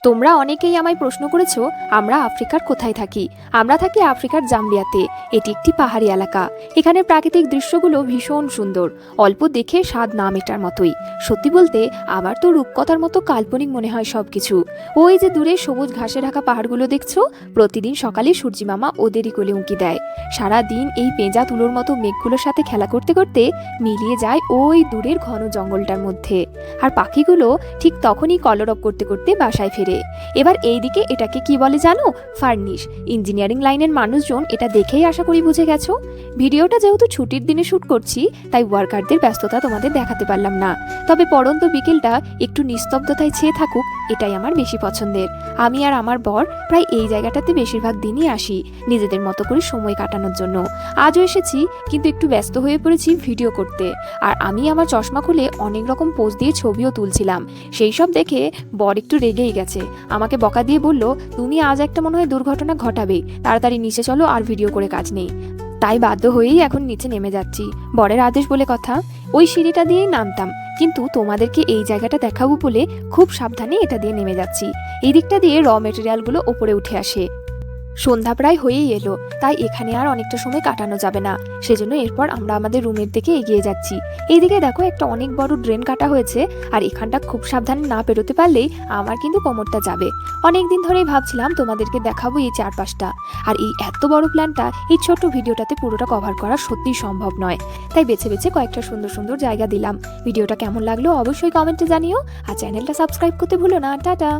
তোমরা অনেকেই আমায় প্রশ্ন করেছো আমরা আফ্রিকার কোথায় থাকি। আমরা থাকি আফ্রিকার জাম্বিয়াতে। এটি একটি পাহাড়ি এলাকা। এখানে প্রাকৃতিক দৃশ্যগুলো ভীষণ সুন্দর, অল্প দেখে স্বাদ না মেটার মতোই। সত্যি বলতে আমার তো রূপকথার মতো কাল্পনিক মনে হয় সবকিছু। ওই যে দূরে সবুজ ঘাসে ঢাকা পাহাড়গুলো দেখছো, প্রতিদিন সকালে সূর্যি মামা ওদেরই কোলে উঁকি দেয়। সারা দিন এই পেঁজা তুলোর মতো মেঘগুলোর সাথে খেলা করতে করতে মিলিয়ে যায় ওই দূরের ঘন জঙ্গলটার মধ্যে। আর পাখিগুলো ঠিক তখনই কলরব করতে করতে বাসায় ফেরে। এবার এইদিকে এটাকে কি বলে জানো? ফার্নিশ। ইঞ্জিনিয়ারিং লাইনের মানুষজন এটা দেখেই আশা করি বুঝে গেছো। ভিডিওটা যেহেতু ছুটির দিনে শুট করছি, তাই ওয়ার্কারদের ব্যস্ততা তোমাদের দেখাতে পারলাম না। তবে পড়ন্ত বিকেলটা একটু নিস্তব্ধতায় ছেয়ে থাকুক, এটাই আমার বেশি পছন্দের। আমি আর আমার বর প্রায় এই জায়গাটাতে বেশিরভাগ দিনই আসি নিজেদের মতো করে সময় কাটানোর জন্য। আজও এসেছি, কিন্তু একটু ব্যস্ত হয়ে পড়েছি ভিডিও করতে। আর আমি আমার চশমা খুলে অনেক রকম পোজ দিয়ে ছবিও তুলছিলাম। সেই সব দেখে বর একটু রেগেই গেছে। আমাকে বকা দিয়ে বলল, তুমি আজ একটা মনে হয় দুর্ঘটনা ঘটাবে, তাড়াতাড়ি নিচে চলো, আর ভিডিও করে কাজ নেই। তাই বাধ্য হয়েই এখন নিচে নেমে যাচ্ছি। বরের আদেশ বলে কথা, ওই সিঁড়িটা দিয়েই নামতাম, কিন্তু তোমাদেরকে এই জায়গাটা দেখাবো বলে খুব সাবধানে এটা দিয়ে নেমে যাচ্ছি। এই দিকটা দিয়ে র মেটেরিয়ালগুলো ওপরে উঠে আসে। সন্ধ্যা প্রায় হয়েই এলো, তাই এখানে আর অনেকটা সময় কাটানো যাবে না। সেজন্য এরপর আমরা আমাদের রুমের দিকে এগিয়ে যাচ্ছি। এইদিকে দেখো একটা অনেক বড় ড্রেন কাটা হয়েছে, আর এখানটা খুব সাবধানে না পেরোতে পারলেই আমার কিন্তু কোমরটা যাবে। অনেকদিন ধরেই ভাবছিলাম তোমাদেরকে দেখাবো এই চারপাশটা। আর এই এত বড় প্ল্যানটা এই ছোট্ট ভিডিওটাতে পুরোটা কভার করা সত্যিই সম্ভব নয়, তাই বেছে বেছে কয়েকটা সুন্দর সুন্দর জায়গা দিলাম। ভিডিওটা কেমন লাগলো অবশ্যই কমেন্টে জানিও, আর চ্যানেলটা সাবস্ক্রাইব করতে ভুলো না। টাটা।